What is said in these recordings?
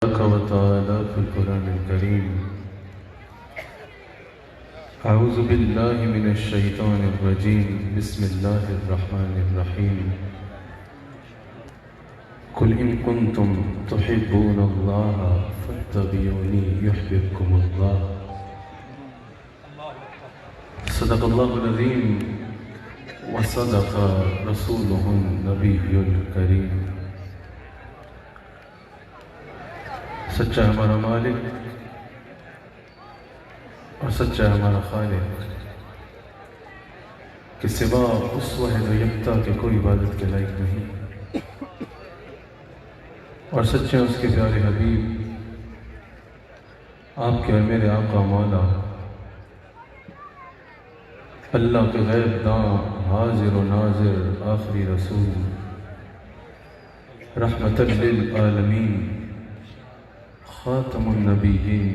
وتعالى في القرآن الكريم أعوذ بالله من الشيطان الرجيم بسم الله الرحمن الرحيم قل إن كنتم تحبون الله فاتبعوني يحببكم الله صدق الله العظيم وصدق رسوله النبي الكريم سچا ہمارا مالک اور سچا ہمارا خالق کہ سوا اس واحد و یکتا کے کوئی عبادت کے لائق نہیں، اور سچے اس کے پیارے حبیب آپ کے اور میرے آقا مولا اللہ کے غیب داں حاضر و ناظر آخری رسول رحمت للعالمین خاتم النبیین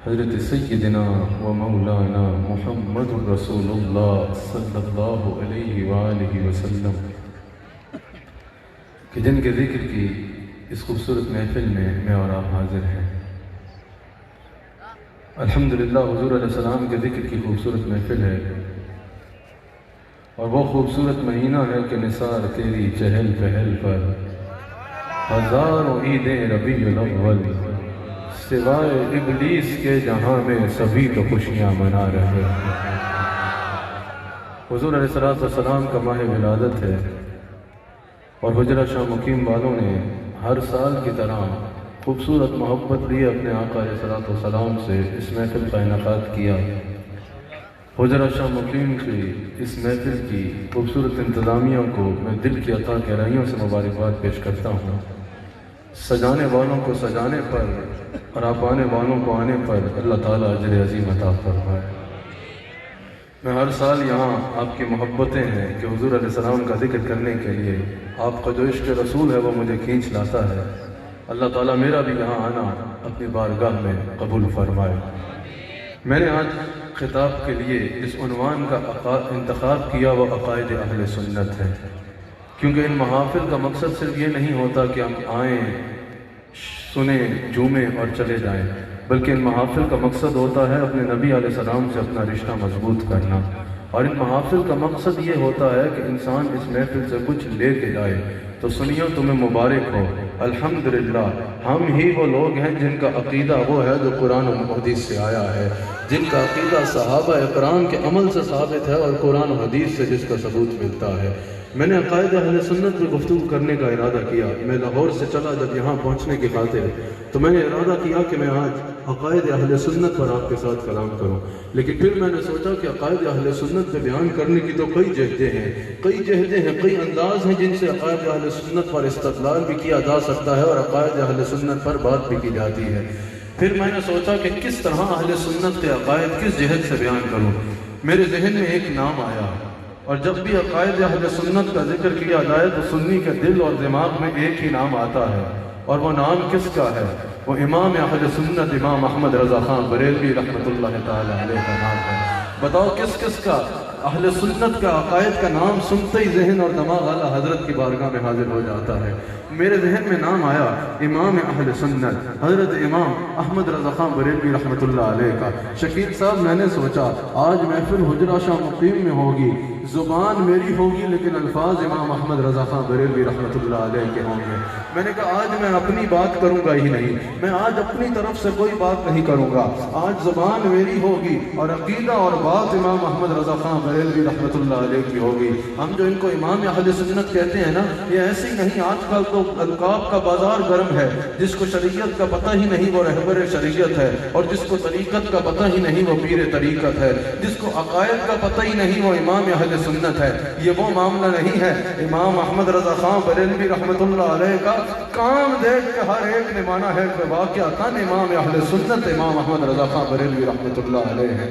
حضرت سیدنا و مولانا محمد رسول اللہ صلی اللہ علیہ وآلہ وسلم کہ جن کے ذکر کی اس خوبصورت محفل میں اور آپ حاضر ہیں۔ الحمدللہ حضور علیہ السلام کے ذکر کی خوبصورت محفل ہے، اور وہ خوبصورت مہینہ ہے کہ نثار تیری چہل پہل پر ہزاروں عیدیں ربیع الاول، سوائے ابلیس کے جہاں میں سبھی تو خوشیاں منا رہے ہیں۔ حضور علیہ السلام کا ماہ ولادت ہے، اور حجرہ شاہ مقیم والوں نے ہر سال کی طرح خوبصورت محبت لیے اپنے آقا علیہ السلام سے اس محفل کا انعقاد کیا۔ حجرہ شاہ مقیم کی اس محفل کی خوبصورت انتظامیہ کو میں دل کی عطا گہرائیوں سے مبارکباد پیش کرتا ہوں۔ سجانے والوں کو سجانے پر اور آپ آنے والوں کو آنے پر اللہ تعالیٰ اجر عظیم عطا فرمائے۔ میں ہر سال یہاں آپ کی محبتیں ہیں کہ حضور علیہ السلام کا ذکر کرنے کے لیے آپ کا جو عشق رسول ہے وہ مجھے کھینچ لاتا ہے۔ اللہ تعالیٰ میرا بھی یہاں آنا اپنی بارگاہ میں قبول فرمائے۔ میں نے آج خطاب کے لیے اس عنوان کا انتخاب کیا، وہ عقائد اہل سنت ہے، کیونکہ ان محافل کا مقصد صرف یہ نہیں ہوتا کہ ہم آئیں، سنیں، جھومیں اور چلے جائیں، بلکہ ان محافل کا مقصد ہوتا ہے اپنے نبی علیہ السلام سے اپنا رشتہ مضبوط کرنا، اور ان محافل کا مقصد یہ ہوتا ہے کہ انسان اس محفل سے کچھ لے کے جائے۔ تو سنیو، تمہیں مبارک ہو، الحمدللہ ہم ہی وہ لوگ ہیں جن کا عقیدہ وہ ہے جو قرآن و حدیث سے آیا ہے، جن کا عقیدہ صحابہ اکرام کے عمل سے ثابت ہے اور قرآن و حدیث سے جس کا ثبوت ملتا ہے۔ میں نے عقائد اہل سنت پر گفتگو کرنے کا ارادہ کیا۔ میں لاہور سے چلا جب یہاں پہنچنے کی خاطر، تو میں نے ارادہ کیا کہ میں آج عقائد اہل سنت پر آپ کے ساتھ کلام کروں، لیکن پھر میں نے سوچا کہ عقائد اہل سنت پہ بیان کرنے کی تو کئی جہدیں ہیں، کئی انداز ہیں جن سے عقائد اہل سنت پر استدلال بھی کیا جا سکتا ہے اور عقائد اہل سنت پر بات بھی کی جاتی ہے۔ پھر میں نے سوچا کہ کس طرح اہل سنت کے عقائد کس جہد سے بیان کروں۔ میرے ذہن میں ایک نام آیا، اور جب بھی عقائد اہل سنت کا ذکر کیا جائے تو سنی کے دل اور دماغ میں ایک ہی نام آتا ہے، اور وہ نام کس کا ہے؟ وہ امام اہل سنت امام احمد رضا خان بریلوی رحمۃ اللہ تعالی علیہ کا نام ہے۔ بتاؤ کس کس کا اہل سنت کا عقائد کا نام سنتے ہی ذہن اور دماغ اعلیٰ حضرت کی بارگاہ میں حاضر ہو جاتا ہے؟ میرے ذہن میں نام آیا امام اہل سنت حضرت امام احمد رضا خان بریلوی رحمۃ اللہ علیہ کا۔ شکیل صاحب، میں نے سوچا آج محفل حجرہ شاہ مقیم میں ہوگی، زبان میری ہوگی لیکن الفاظ امام احمد رضا خان بریلوی رحمۃ اللہ علیہ کے ہوں گے۔ میں نے کہا آج میں اپنی بات کروں گا ہی نہیں، میں آج اپنی طرف سے کوئی بات نہیں کروں گا، آج زبان میری ہوگی اور عقیدہ اور بات امام احمد رضا خان بریلوی رحمۃ اللہ علیہ کی ہوگی۔ ہم جو ان کو امام اہل سنت کہتے ہیں نا، یہ ایسی نہیں، آج کل تو القاب کا بازار گرم ہے، جس کو شریعت کا پتہ ہی نہیں وہ رہبر شریعت ہے، اور جس کو طریقت کا پتہ ہی نہیں وہ پیر طریقت ہے، جس کو عقائد کا پتہ ہی نہیں وہ امام اہل سنت ہے۔ یہ وہ معاملہ نہیں ہے۔ امام احمد رضا خان بریلوی رحمۃ اللہ علیہ کا کام دیکھ کے ہر ایک نے مانا ہے کہ واقعہ تن امام اہل سنت امام احمد رضا خان بریلوی رحمۃ اللہ علیہ ہے۔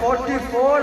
44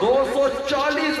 240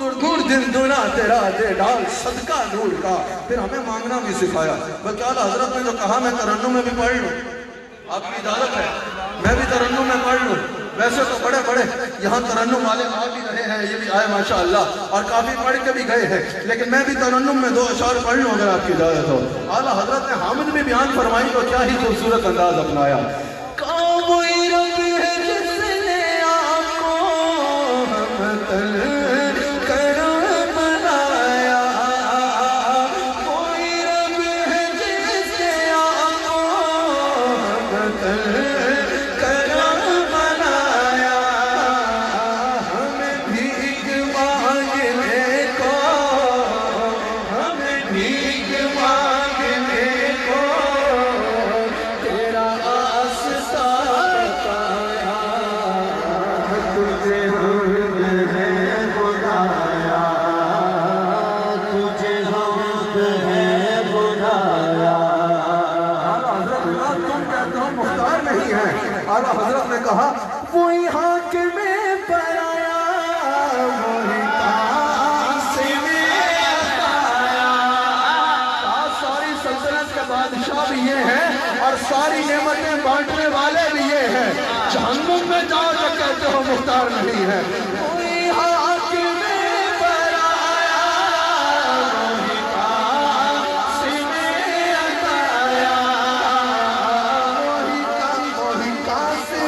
دور دن دونا تیرا دے ڈال صدقہ نور کا. پھر ہمیں مانگنا بھی سکھایا. بلکہ اعلیٰ حضرت نے جو کہا میں ترنم میں بھی پڑھ لوں, آپ کی اجازت ہے میں بھی ترنم میں پڑھ لوں. ویسے تو بڑے بڑے یہاں ترنم والے آ بھی رہے ہیں, یہ بھی آئے ماشاءاللہ, اور کافی پڑھ کے بھی گئے ہیں, لیکن میں بھی ترنم میں 2 اشعار پڑھ لوں اگر آپ کی اجازت ہو. اعلیٰ حضرت نے حامد میں بیان فرمائی تو کیا ہی خوبصورت انداز اپنایا. کوئی رب ہے جس نے آپ کو ہمتل کرم بنایا, کوئی رب ہے جس نے آپ کو ہمتل اعلیٰ حضرت نے کہا وہی حاکم پرایا, وہی قاسم عطایا. ساری سلطنت کے بادشاہ بھی یہ ہیں اور ساری نعمتیں بانٹنے والے بھی یہ ہیں. جہنم میں جاؤ جو کہتے ہو مختار نہیں ہے. وہی حاکم پرایا, وہی قاسم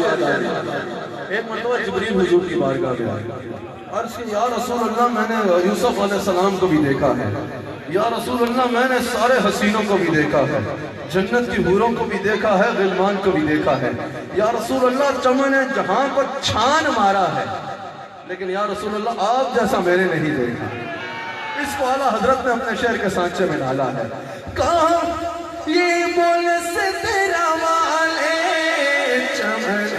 عطایا, ایک مرتبہ جبریل حضور کی بارگاہ میں آئے, عرض کہ یا رسول اللہ میں نے یوسف علیہ السلام کو بھی دیکھا ہے, یا رسول اللہ میں نے سارے حسینوں کو بھی دیکھا ہے, جنت کی حوروں کو بھی دیکھا ہے, غلمان کو بھی دیکھا ہے, یا رسول اللہ چمن جہاں کو چھان مارا ہے, لیکن یا رسول اللہ آپ جیسا میں نے نہیں دیکھا. اس کو اعلیٰ حضرت نے اپنے شعر کے سانچے میں ڈالا ہے. کہا یہ بول سے تیرا والے چمن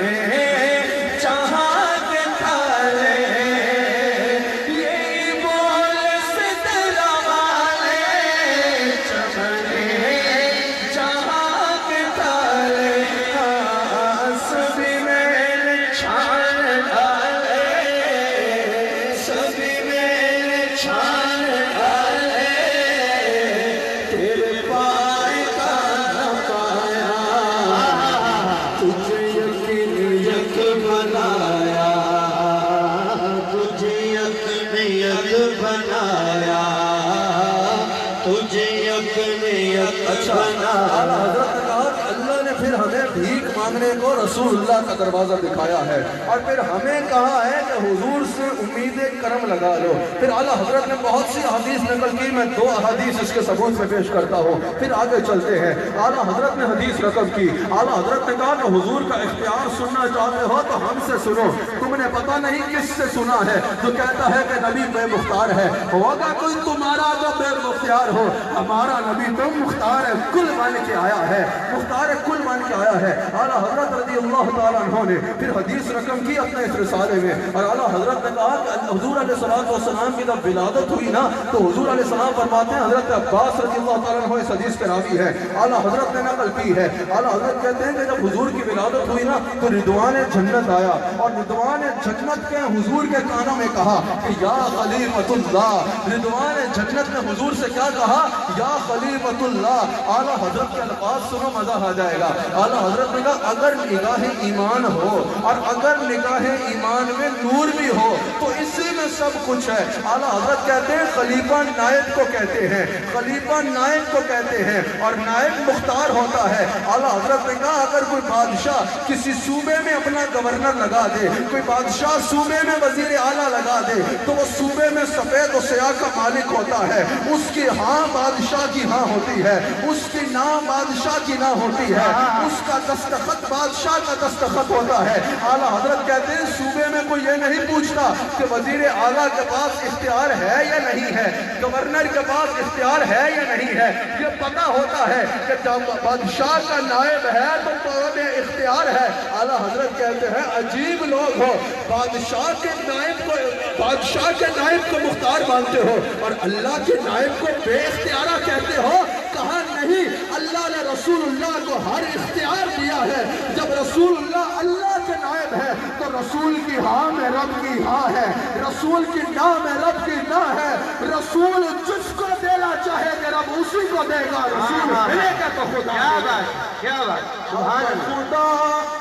اعلیٰ حضرت نے کہا کہ اللہ نے پھر ہمیں بھیک مانگنے کو رسول اللہ کا دروازہ دکھایا ہے, اور پھر ہمیں کہا ہے کہ حضور سے امید کرم لگا لو. پھر اعلیٰ حضرت نے بہت سی حدیث نقل کی, میں 2 احادیث اس کے ثبوت میں پیش کرتا ہوں, پھر آگے چلتے ہیں. اعلیٰ حضرت نے حدیث رقم کی. اعلیٰ حضرت نے کہا کہ حضور کا اختیار سننا چاہتے ہو تو ہم سے سنو. تم نے پتہ نہیں کس سے سنا ہے جو کہتا ہے کہ نبی بے مختار ہے, ہوگا کوئی تمہارا جو بے مختار ہو, ہمارا نبی تو مختار کل مان کے آیا ہے, مختار کل مان کے آیا ہے. اعلیٰ حضرت رضی اللہ تعالیٰ عنہ نے پھر حدیث رقم کی اپنے اس رسالے میں, اور اعلیٰ حضرت نے کہا کہ حضور علیہ السلام کی جب ولادت ہوئی نا تو حضور علیہ السلام فرماتے ہیں, حضرت عباس رضی اللہ تعالیٰ عنہ اس حدیث کے راوی ہے, اعلیٰ حضرت نے نقل کی ہے. اعلیٰ حضرت کہتے ہیں کہ جب حضور کی ولادت ہوئی نا تو رضوان جنت آیا, اور رضوان جنت کے حضور کے کانوں میں کہا کہ یا خلیفۃ اللہ. رضوان جنت نے حضور سے کیا کہا, یا خلیفۃ اللہ. اعلیٰ حضرت کے الفاظ سنو مزہ آ جائے گا. اعلیٰ حضرت نے کہا اگر نگاہ ایمان ہو اور اگر نگاہ ایمان میں نور بھی ہو تو اسی میں سب کچھ ہے۔ اعلیٰ حضرت کہتے ہیں خلیفہ نائب کو کہتے ہیں، خلیفہ نائب کو کہتے ہیں، اور نائب مختار ہوتا ہے۔ اعلیٰ حضرت نے کہا اگر کوئی بادشاہ کسی صوبے میں اپنا گورنر لگا دے، کوئی بادشاہ صوبے میں وزیر اعلیٰ لگا دے تو وہ صوبے میں سفید و سیاہ کا مالک ہوتا ہے، اس کی ہاں بادشاہ کی ہاں ہوتی ہے، اس کی نا بادشاہ کی نہ ہوتی ہے، اس کا دستخط بادشاہ کا دستخط ہوتا ہے۔ اعلیٰ حضرت کہتے ہیں صوبے میں کوئی یہ نہیں پوچھتا کہ وزیر اعلیٰ کے پاس اختیار ہے یا نہیں ہے، گورنر کے پاس اختیار ہے یا نہیں ہے، یہ پتہ ہوتا ہے کہ جب بادشاہ کا نائب ہے تو پورے اختیار ہے۔ اعلیٰ حضرت کہتے ہیں عجیب لوگ ہو، بادشاہ کے نائب کو مختار مانتے ہو اور اللہ کے نائب کو بے اختیارہ کہتے ہو۔ کہا نہیں، اللہ نے رسول اللہ کو ہر اختیار دیا ہے۔ جب رسول اللہ اللہ کے نائب ہے تو رسول کی ہاں میں رب کی ہاں ہے، رسول کی نا میں رب کی نا ہے۔ رسول جس کو دینا چاہے کہ رب اسی کو دے گا، رسول ملے گا تو خدا۔ کیا بات، کیا بات، سبحان اللہ۔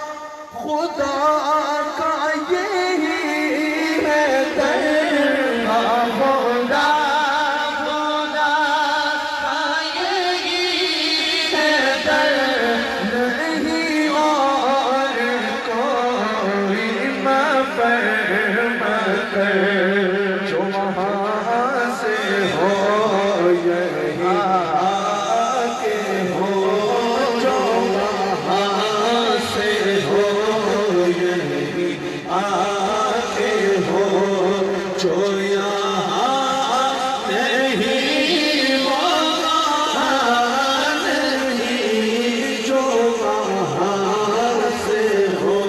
خدا کا یہی ہے درگاہ، خدا کا یہی ہے در، نہیں اور کوئی مفر مکر، جو وہاں سے ہو یہی آکے ہو، جو وہاں سے ہو یہی آکے ہو، جو یہاں نہیں وہاں نہیں، جو وہاں سے ہو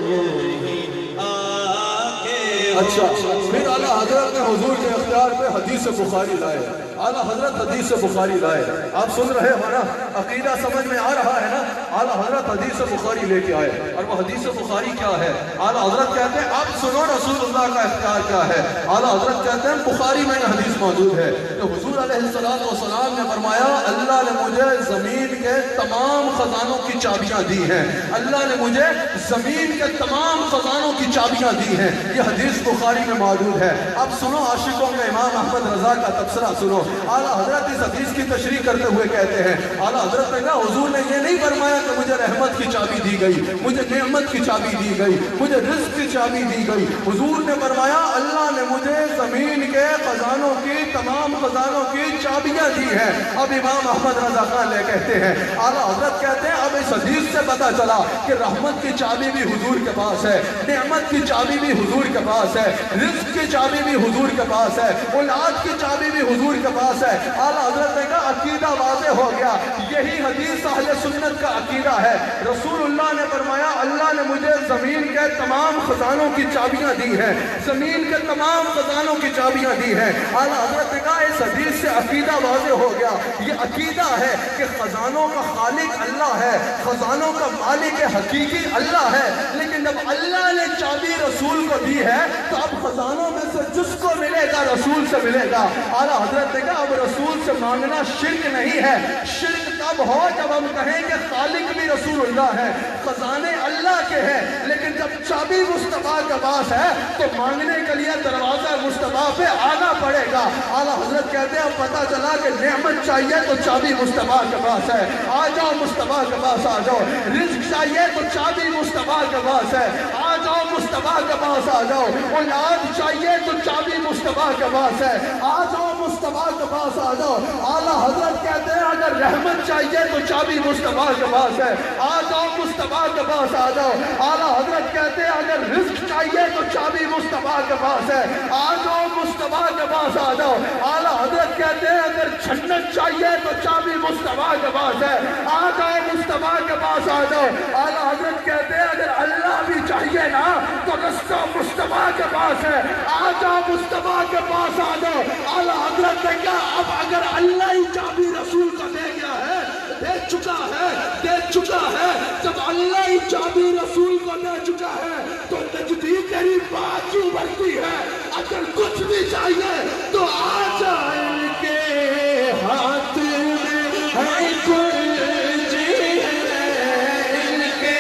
یہی آکے ہو۔ اچھا، پھر اعلیٰ حضرت نے حضور کے اختیار پہ حدیث بخاری لائے۔ اعلیٰ حضرت حدیث بخاری لائے، آپ سن رہے ہو نا، عقیدہ سمجھ میں آ رہا ہے نا۔ اعلیٰ حضرت حدیث بخاری لے کے آئے، اور وہ حدیث بخاری کیا ہے؟ اعلیٰ حضرت کہتے ہیں اب سنو رسول اللہ کا اختیار کیا ہے۔ اعلیٰ حضرت کہتے ہیں بخاری میں یہ حدیث موجود ہے کہ حضور علیہ السلام نے فرمایا اللہ نے مجھے زمین کے تمام خزانوں کی چابیاں دی ہیں، اللہ نے مجھے زمین کے تمام خزانوں کی چابیاں دی ہیں۔ یہ حدیث بخاری میں موجود ہے۔ اب سنو عاشقوں میں امام احمد رضا کا تبصرہ سنو۔ اعلیٰ حضرت اس حدیث کی تشریح کرتے ہوئے کہتے ہیں اعلیٰ حضرت نے کہا حضور نے یہ نہیں فرمایا کہ مجھے رحمت کی چابی دی گئی، مجھے نعمت کی چابی دی گئی، مجھے رزق کی چابی دی گئی۔ حضور نے فرمایا اللہ نے مجھے زمین کے خزانوں کی تمام خزانوں کی چابیاں دی ہیں۔ اب امام احمد رضا خان لے کہتے ہیں اعلیٰ حضرت کہتے ہیں اب اس حدیث سے پتہ چلا کہ رحمت کی چابی بھی حضور کے پاس ہے، نعمت کی چابی بھی حضور کے پاس ہے، رزق کی چابی بھی حضور کے پاس ہے، اولاد کی چابی بھی حضور کے پاس ہے۔ اعلیٰ حضرت نے کہا عقیدہ واضح ہو گیا، یہی حدیث اہل سنت کا عقیدہ ہے۔ رسول اللہ نے فرمایا اللہ نے مجھے زمین کے تمام خزانوں کی چابیاں دی ہیں، زمین کے تمام خزانوں کی چابیاں دی ہیں۔ اعلیٰ حضرت نے کہا اس حدیث سے عقیدہ واضح ہو گیا، یہ عقیدہ ہے کہ خزانوں کا خالق اللہ ہے، خزانوں کا مالک حقیقی اللہ ہے، لیکن جب اللہ نے چابی رسول کو دی ہے تو اب خزانوں میں سے جس کو ملے گا رسول سے ملے گا۔ اعلیٰ حضرت نے کہا اب رسول سے مانگنا شرک نہیں ہے، شرک تب ہو جب ہم کہیں کہ خالق بھی رسول اللہ ہے، خزانے اللہ کے ہیں، لیکن جب چابی مصطفیٰ کے پاس ہے تو مانگنے کے لیے دروازہ مصطفیٰ پہ آنا پڑے گا۔ اعلیٰ حضرت کہتے ہیں اب پتہ چلا کہ نعمت چاہیے تو چابی مصطفیٰ کے پاس ہے، آ جاؤ مصطفیٰ کے پاس آ جاؤ، رزق چاہیے تو چابی مصطفیٰ کے پاس ہے، آ جاؤ مصطفیٰ کے پاس آ جاؤ، اولاد چاہیے تو چابی مصطفیٰ کے پاس ہے، آ جاؤ مصطفیٰ کے پاس آ جاؤ۔ اعلیٰ حضرت کہتے ہیں اگر رحمت چاہیے تو چابی مصطفیٰ کے پاس ہے، آ جاؤ مصطفیٰ کے پاس آ جاؤ۔ اعلیٰ حضرت کہتے ہیں اگر رزق چاہیے تو چابی مصطفیٰ کے پاس ہے، آ جاؤ مصطفیٰ کے پاس آ جاؤ۔ اعلیٰ حضرت کہتے ہیں اگر جنت چاہیے تو چابی مصطفیٰ کے پاس ہے، آ جاؤ مصطفیٰ کے پاس آ جاؤ۔ اعلیٰ حضرت کہتے ہیں اگر اللہ بھی چاہیے نا تو رستہ مصطفیٰ کے پاس ہے، آ جاؤ مصطفیٰ کے پاس آ جاؤ۔ اعلیٰ حضرت نے کہا اب اگر اللہ ہی چابی رسول کو دے گیا ہے، دے چکا ہے، جب اللہ ہی چابی رسول کو دے چکا ہے تو تجدید تیری بات کیوں بڑھتی ہے؟ اگر کچھ بھی چاہیے تو آ جائے ان کے ہاتھ میں ہے، ان کے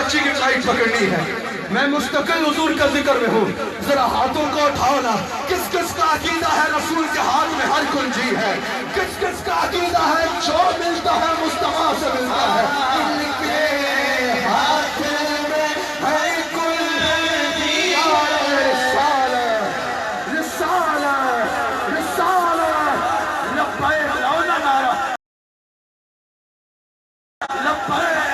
کراچی کی فلائٹ پکڑنی ہے، میں مستقل حضور کا ذکر میں ہوں، ذرا ہاتھوں کو اٹھانا، کس کس کا عقیدہ ہے رسول کے ہاتھ میں ہر کنجی ہے، کس کس کا عقیدہ ہے جو ملتا ہے مصطفیٰ سے ملتا ہے، ان کے ہاتھ میں ہے کنجی، رسالہ رسالہ رسالہ، لبیک لاؤنا نعرہ، لبیک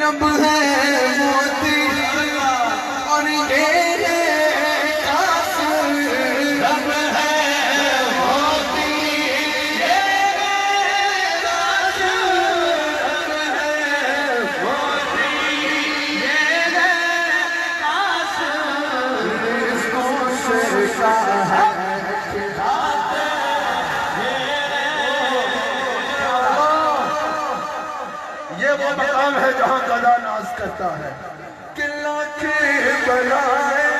رب ہے موتی اور تیرے قاسم، رب ہے موتی تیرے قاسم، رب ہے موتی تیرے قاسم، اس کو سرکا ہے وہ مقام ہے جہاں گدا ناز کرتا ہے کہ لاکھ بلائیں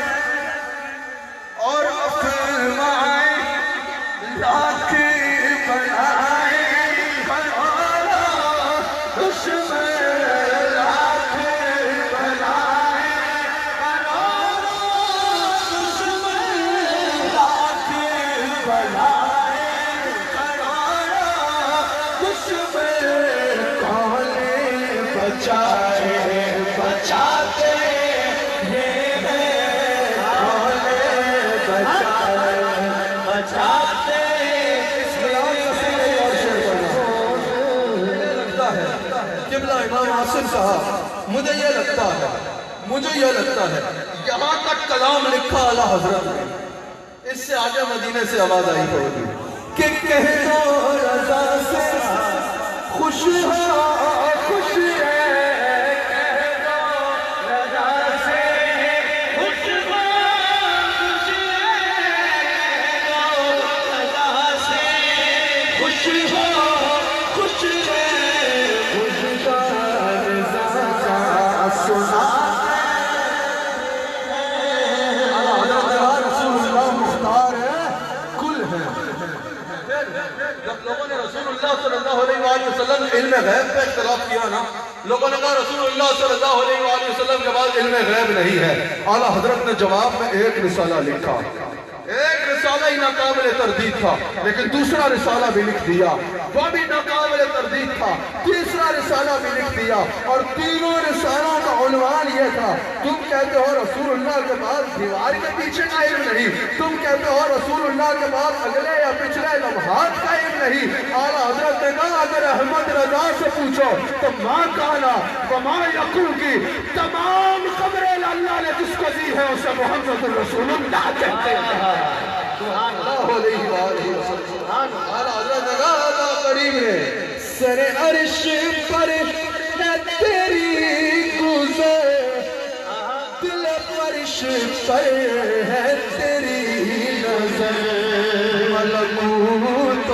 اور افرمائیں، لاکھ بلائیں کروڑا دشمن، لاکھ بلائیں کروڑا دشمن، لاکھ بلائیں کروڑا دشمن، بچائے بچاتے یہ بچائے بچاتے، اس لگتا ہے قبلہ امام عاصم صاحب، مجھے یہ لگتا ہے یہاں تک کلام لکھا اعلیٰ حضرت نے، اس سے آگے مدینے سے آواز آئی ہوگی کہ کہہ دو رضا سے خوش ہو خوش ہے، کہہ دو رضا سے خوش ہو خوش ہے، کہہ دو رضا سے خوش ہو خوش ہے، خوش کا رضا کا سنا رسول اللہ مختار ہے کل ہے۔ جب لوگوں نے رسول اللہ صلی اللہ علیہ وآلہ وسلم علم غیب پہ اختلاف کیا نا، لوگوں نے کہا رسول اللہ صلی اللہ علیہ وآلہ وسلم کے بعد علم غیب نہیں ہے، اعلیٰ حضرت نے جواب میں ایک رسالہ لکھا، ایک رسالہ ہی ناقابل تردید تھا، لیکن دوسرا رسالہ بھی لکھ دیا، وہ بھی ناقابل تردید تھا، تیسرا رسالہ بھی لکھ دیا، اور تینوں رسالوں کا عنوان یہ تھا، تم کہتے ہو رسول اللہ کے بعد دیوار کے پیچھے کا علم نہیں، تم کہتے ہو رسول اللہ کے بعد اگلے یا پچھلے لمحات کا علم نہیں، اعلیٰ حضرت نے کہا اگر احمد رضا سے پوچھو تو ماں کانا وما یقول کی تمام خبریں اللہ نے جس کو دی ہے اسے محمد رسول اللہ کہتے ہیں، سبحان اللہ علیہ وآلہ وسلم، اعلیٰ حضرت نے کہا اللہ قریب ہے، سر عرش پر ہے تیری گزر، دل فرش پر ہے تیری نظر، ملکوت و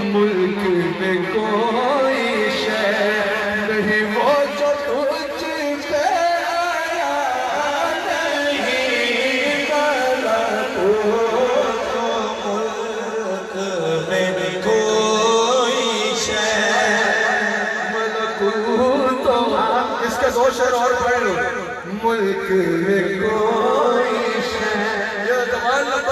ملک میں کوئی شے نہیں وہ جو تجھ پہ آیا نہیں، ملکوت و ملک میں کوئی شے، ملکوت و اس کے دو شعر اور پڑھ لو، ملک میں کوئی شے،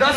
10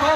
2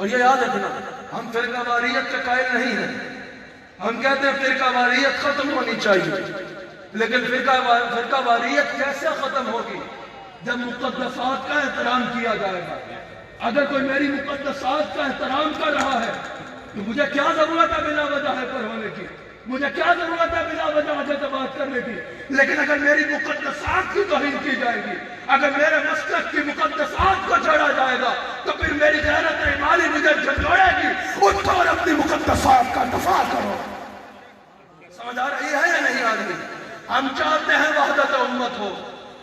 اور یہ یاد رکھنا، ہم فرقہ واریت کے قائل نہیں ہیں. ہم کہتے ہیں فرقہ واریت ختم ہونی چاہیے، لیکن فرقہ واریت کیسے ختم ہوگی؟ جب مقدسات کا احترام کیا جائے گا. اگر کوئی میری مقدسات کا احترام کر رہا ہے تو مجھے کیا ضرورت ہے بلا وجہ ہائپر ہونے کی؟ مجھے کیا ضرورت ہے بلا وجہ عجز بات کرنے کی؟ لیکن اگر میری مقدسات کی توہین کی جائے گی، اگر میرے مسلک کی مقدسات کو چھوڑا جائے گا، تو پھر میری غیرت ایمانی مجھے جھنجھوڑے گی. اٹھو اور اپنی مقدسات کا دفاع کرو. سمجھ آ رہی ہے یا نہیں آ رہی؟ ہم چاہتے ہیں وحدت امت ہو،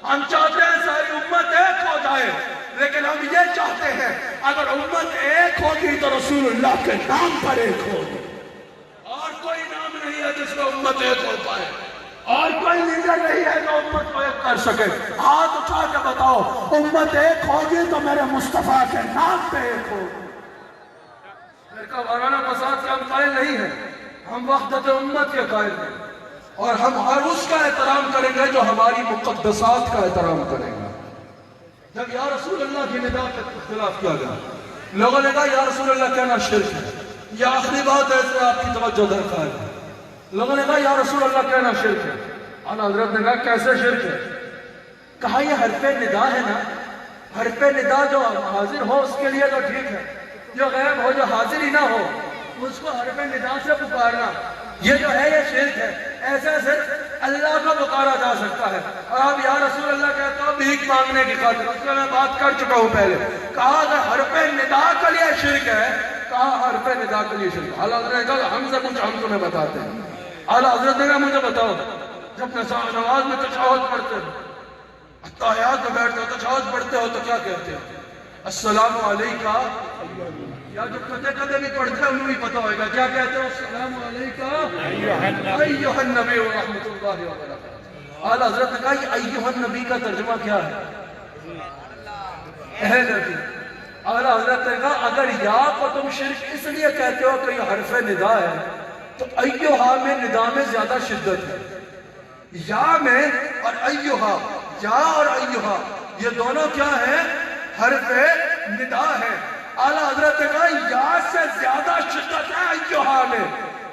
ہم چاہتے ہیں ساری امت ایک ہو جائے، لیکن ہم یہ چاہتے ہیں اگر امت ایک ہوگی تو رسول اللہ کے نام پر ایک ہوگی. اور کوئی نام نہیں ہے جس میں امت ایک ہو پائے، اور کوئی لیڈر نہیں ہے جو امت کو ایک کر سکے. ہاتھ اٹھا کے بتاؤ امت ایک ہوگی تو میرے مصطفیٰ کے نام پہ ایک ہوگی. فرقہ وارانہ فساد کے ہم قائل نہیں ہیں، ہم وحدت امت کے قائل ہیں، اور ہم ہر اس کا احترام کریں گے جو ہماری مقدسات کا احترام کرے گا. جب یا رسول اللہ کی ندا پر اختلاف کیا گیا، لوگوں نے کہا یا رسول اللہ کہنا شرک ہے. یہ آخری بات ہے، اس میں آپ کی توجہ درکار ہے. لوگوں نے کہا یا رسول اللہ کہنا شرک ہے. اعلیٰ حضرت نے کہا کیسے شرک ہے؟ کہا یہ حرف ندا ہے نا، حرف ندا جو حاضر ہو اس کے لیے تو ٹھیک ہے، جو غائب ہو جو حاضر ہی نہ ہو اس کو حرف ندا سے پکارنا یہ جو ہے یہ شرک ہے. ایسے صرف اللہ کو پکارا جا سکتا ہے. اور آپ یا رسول اللہ کہتے ہو بھیک مانگنے کی خاطر، اس میں میں بات کر چکا ہوں پہلے. کہا اگر حرف ندا کے لیے شرک ہے، کہا حرف ندا کے لیے شرک. اعلیٰ حضرت نے کہا ہم سے کچھ ہم تمہیں بتاتے ہیں. اعلیٰ حضرت نے کہا مجھے بتاؤ، جب نماز میں تشہد پڑھتے ہو، اتحیات میں بیٹھتے ہو، تشہد پڑھتے ہو تو کیا کہتے ہو؟ السلام علیکہ. یا جو کدے بھی پڑھتے ہیں انہیں بھی پتا ہوئے گا کیا کہتے ہیں؟ السلام علیکہ ایھا النبی ورحمۃ اللہ وبرکاتہ. اعلیٰ حضرت نے کہا یہ ایھا النبی کا ترجمہ کیا ہے؟ اے نبی. اعلیٰ حضرت نے کہا اگر یا کو تم شرک اس لیے کہتے ہو کہ یہ حرف ندا ہے تو ایھا میں ندا میں زیادہ شدت ہے. یا میں اور ایھا، یا اور ایھا یہ دونوں کیا ہے؟ حرف ندا ہے. اعلیٰ حضرت نے کہا یا سے زیادہ شدت ہے ایھا میں.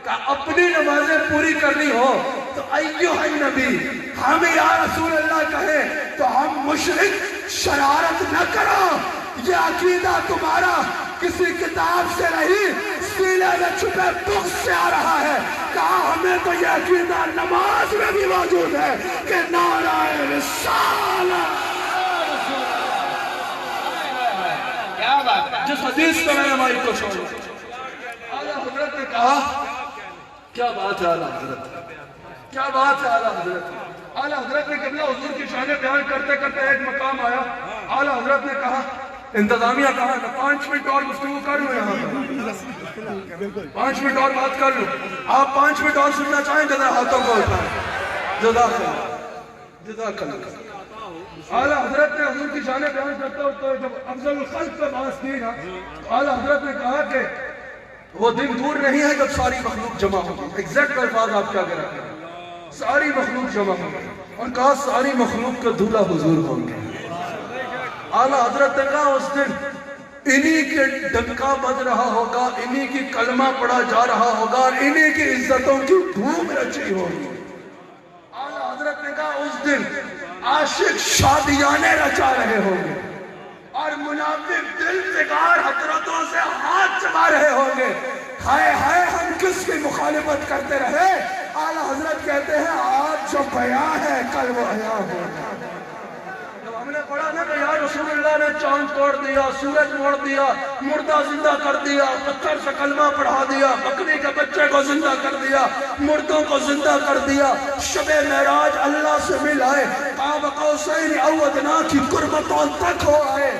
کہ اپنی نمازیں پوری کرنی ہو تو ایھا النبی ہم یا رسول اللہ کہیں تو ہم مشرک شرارت نہ کرو. یہ عقیدہ تمہارا کسی کتاب سے نہیں، سینے میں چھپے بغض سے آ رہا ہے. کہا ہمیں تو یہ عقیدہ نماز میں بھی موجود ہے کہ نعرہ رسالت. جس حدیث پہ میں نے مائی کو چھوڑا. اعلیٰ حضرت نے کہا کیا بات ہے اعلیٰ حضرت، کیا بات ہے اعلیٰ حضرت. اعلیٰ حضرت نے قبلہ حضور کی شان بیان کرتے کرتے ایک مقام آیا. اعلیٰ حضرت نے کہا انتظامیہ کہا کہ 5 منٹ اور گفتگو کر لوں، یہاں پر 5 منٹ اور بات کر لوں. آپ 5 منٹ اور سننا چاہیں تو ہاتھوں کو اٹھائیں. جزاک اللہ، جزاک اللہ. اعلیٰ حضرت نے حضور کی شان بیان کرتے ہوئے جب افضل الخلق پہ بات کی نا، اعلیٰ حضرت نے کہا کہ وہ دن دور نہیں ہے جب ساری مخلوق جمع ہوگی. ایگزیکٹ الفاظ آپ کیا کہہ رہے ہیں؟ ساری مخلوق جمع ہوگی. اور کہا ساری مخلوق کے دولہ حضور ہوں گے. اعلیٰ حضرت نے کہا اس دن انہی کے ڈنکا بج رہا ہوگا، انہی کی کلمہ پڑھا جا رہا ہوگا، اور انہی کی عزتوں کی دھوم رچی ہوگی. اعلیٰ حضرت نے کہا اس دن عاشق شادیانے رچا رہے ہوں گے اور منافق دل فگار حضرتوں سے ہاتھ چبا رہے ہوں گے. ہائے ہائے ہم کس کی مخالفت کرتے رہے. اعلیٰ حضرت کہتے ہیں آج جو بیاں ہے کل وہ حیا ہوگا. جب ہم نے پڑھا نا کہ یا رسول اللہ نے چاند توڑ دیا، سورج موڑ دیا، مردہ زندہ کر دیا، پتھر سے کلمہ پڑھا دیا، بکری کے بچے کو زندہ کر دیا، مردوں کو زندہ کر دیا، شب معراج اللہ سے مل آئے، قاب قوسین او ادنیٰ کی قربتوں تک ہو آئے.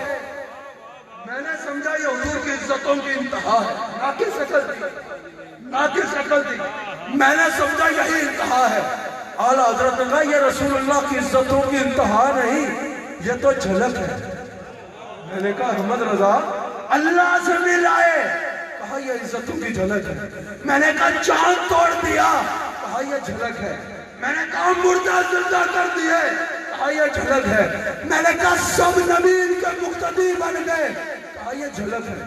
میں نے سمجھا یہ حضور کی عزتوں کی انتہا ہے. ناقص عقل تھی، ناقص عقل تھی. میں نے سمجھا یہی انتہا ہے. اعلیٰ حضرت نے کہا یہ رسول اللہ کی عزتوں کی انتہا نہیں، یہ تو جھلک ہے. میں نے کہا احمد رضا اللہ سے مل آئے، کہا یہ عزتوں کی جھلک ہے. میں نے کہا چاند توڑ دیا، کہا یہ جھلک ہے. میں نے کہا مردہ زندہ کر دیے، کہا یہ جھلک ہے. میں نے کہا سب نبی کے مقتدی بن گئے، کہا یہ جھلک ہے.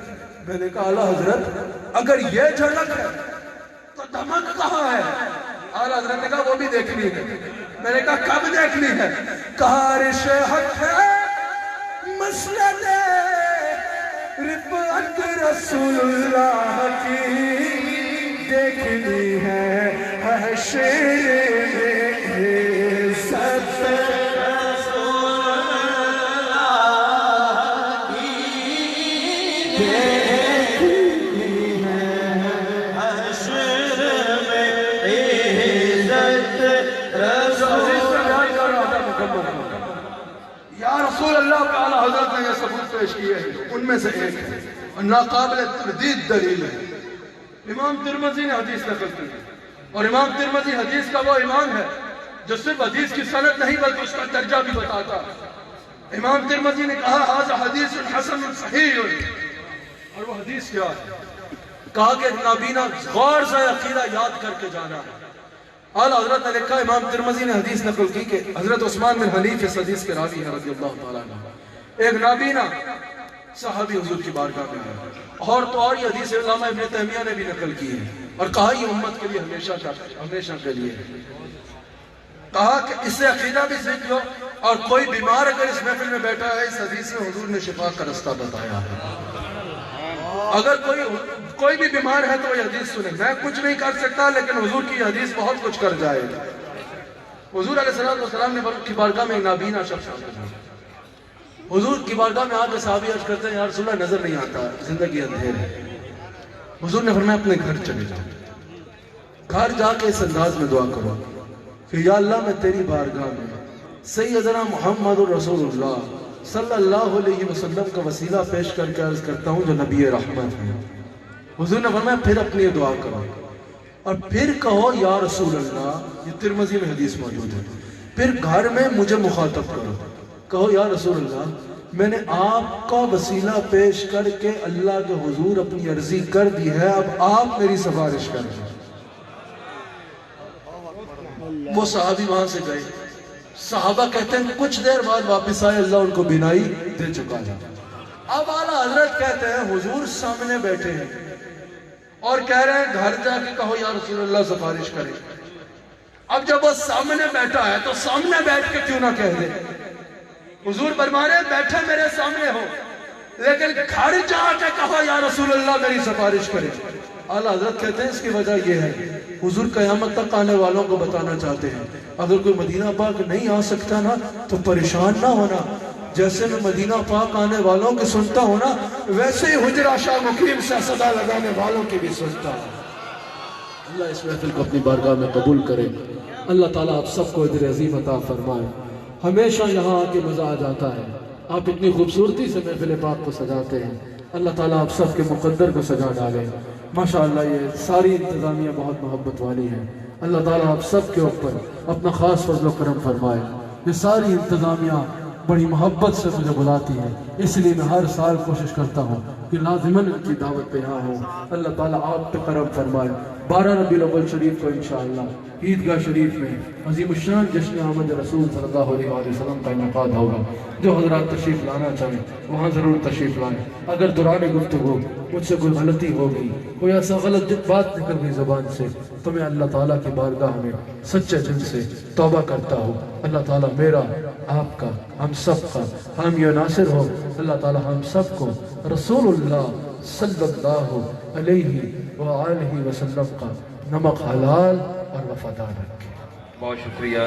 میں نے کہا اعلیٰ حضرت اگر یہ جھلک ہے تو دھمک کہاں ہے؟ اعلیٰ حضرت نے کہا وہ بھی دیکھنی ہے۔ میں نے کہا کب دیکھنی ہے؟ کہا عرش حق ہے مسند رفعت رسول اللہ کی دیکھنی ہے حشر میں عزت رسول اللہ کی دیکھنی ہے حشر میں عزت رسول یا رسول اللہ کا اعلیٰ حضرت نے یہ ثبوت پیش کیے ہیں، ان میں سے ایک ہے اور ناقابل تردید دلیل ہے۔ امام ترمذی نے حدیث نقل کی اور امام ترمذی حدیث کا وہ امام ہے جو صرف حدیث کی سند نہیں بلکہ اس کا درجہ بھی بتاتا ہے۔ امام ترمذی نے کہا ھذا حدیث حسن صحیح، اور وہ حدیث کیا ہے؟ کہا کہ نابینا غور سے عقیدہ یاد کر کے جانا ہے۔ اعلیٰ حضرت نے لکھا، امام ترمذی نے حدیث نقل کی کہ حضرت عثمان بن حنیف اس حدیث کے راوی ہیں رضی اللہ تعالیٰ عنہ، ایک نابینا صحابی حضور کی بارگاہ میں ہے، اور تو اور یہ حدیث علامہ ابن تیمیہ نے بھی نقل کی ہے اور کہا یہ امت کے لیے ہمیشہ کے لیے ہے۔ کہا کہ اس سے عقیدہ بھی سیکھ لو، اور کوئی بیمار اگر اس محفل میں بیٹھا ہے اس حدیث میں حضور نے شفا کا رستہ بتایا ہے۔ اگر کوئی بھی بیمار ہے تو یہ حدیث سنیں، میں کچھ نہیں کر سکتا لیکن حضور کی حدیث بہت کچھ کر جائے گا۔ حضور علیہ السلام نے کی بارگاہ میں ایک نابینا شخص آتا ہے، حضور کی بارگاہ میں آ کے صحابی عرض کرتے ہیں یا رسول اللہ نظر نہیں آتا، زندگی اندھیر ہے۔ حضور نے فرمایا اپنے گھر چلے جاؤ، گھر جا کے اس انداز میں دعا کرو کہ یا اللہ میں تیری بارگاہ میں سیدنا محمد رسول اللہ صلی اللہ علیہ وسلم کا وسیلہ پیش کر کے عرض کرتا ہوں جو نبی رحمت ہے۔ حضور نے فرمایا پھر اپنی دعا کرو اور پھر کہو یا رسول اللہ، یہ ترمذی میں حدیث موجود ہے، پھر گھر میں مجھے مخاطب کرو، کہو یا رسول اللہ میں نے آپ کا وسیلہ پیش کر کے اللہ کے حضور اپنی عرضی کر دی ہے، اب آپ میری سفارش کر دیں۔ وہ صحابی وہاں سے گئے، صحابہ کہتے ہیں کچھ دیر بعد واپس آئے، اللہ ان کو بینائی دے چکا ہے۔ اب اعلیٰ حضرت کہتے ہیں حضور سامنے بیٹھے ہیں اور کہہ رہے ہیں گھر جا کے کہو یا رسول اللہ سفارش کرے۔ اب جب وہ سامنے بیٹھا ہے تو سامنے بیٹھ کے کیوں نہ کہہ دے؟ حضور فرما رہے ہیں بیٹھے میرے سامنے ہو لیکن گھر جا کے کہو یا رسول اللہ میری سفارش کرے۔ اعلیٰ حضرت کہتے ہیں اس کی وجہ یہ ہے حضور قیامت تک آنے والوں کو بتانا چاہتے ہیں اگر کوئی مدینہ پاک نہیں آ سکتا نا تو پریشان نہ ہونا، جیسے میں مدینہ پاک آنے والوں کی سنتا ہوں نا ویسے ہی حجرہ شاہ مقیم سے صدا لگانے والوں کی بھی سنتا ہوں۔ اللہ اس محفل کو اپنی بارگاہ میں قبول کرے، اللہ تعالیٰ آپ سب کو اجر عظیم عطا فرمائے۔ ہمیشہ یہاں آ کے مزہ آ جاتا ہے، آپ اتنی خوبصورتی سے محفل پاک کو سجاتے ہیں، اللہ تعالیٰ آپ سب کے مقدر کو سجا ڈالے۔ ماشاءاللہ یہ ساری انتظامیہ بہت محبت والی ہے، اللہ تعالیٰ آپ سب کے اوپر اپنا خاص فضل و کرم فرمائے۔ یہ ساری انتظامیہ بڑی محبت سے مجھے بلاتی ہے، اس لیے میں ہر سال کوشش کرتا ہوں کہ لازماً ان کی دعوت پہ یہاں ہوں۔ اللہ تعالیٰ آپ پہ کرم فرمائے۔ 12 ربیع الاول شریف کو انشاءاللہ عیدگاہ شریف میں عظیم الشان جشن آمد رسول صلی اللہ علیہ وسلم کا انعقاد ہوگا۔ جو حضرات تشریف لانا چاہیں وہاں ضرور تشریف لائیں۔ اگر دوران گفتگو مجھ سے کوئی غلطی ہو گئی، کوئی ایسا غلط بات نکل گئی زبان سے تو میں اللہ تعالیٰ کی بارگاہ میں سچے دل سے توبہ کرتا ہوں۔ اللہ تعالیٰ میرا، آپ کا، ہم سب کا حامی و ناصر ہو۔ اللہ تعالیٰ ہم سب کو رسول اللہ صلی اللہ علیہ وآلہ وسلم کا نمک حلال اور وفادار رکھے۔ بہت شکریہ۔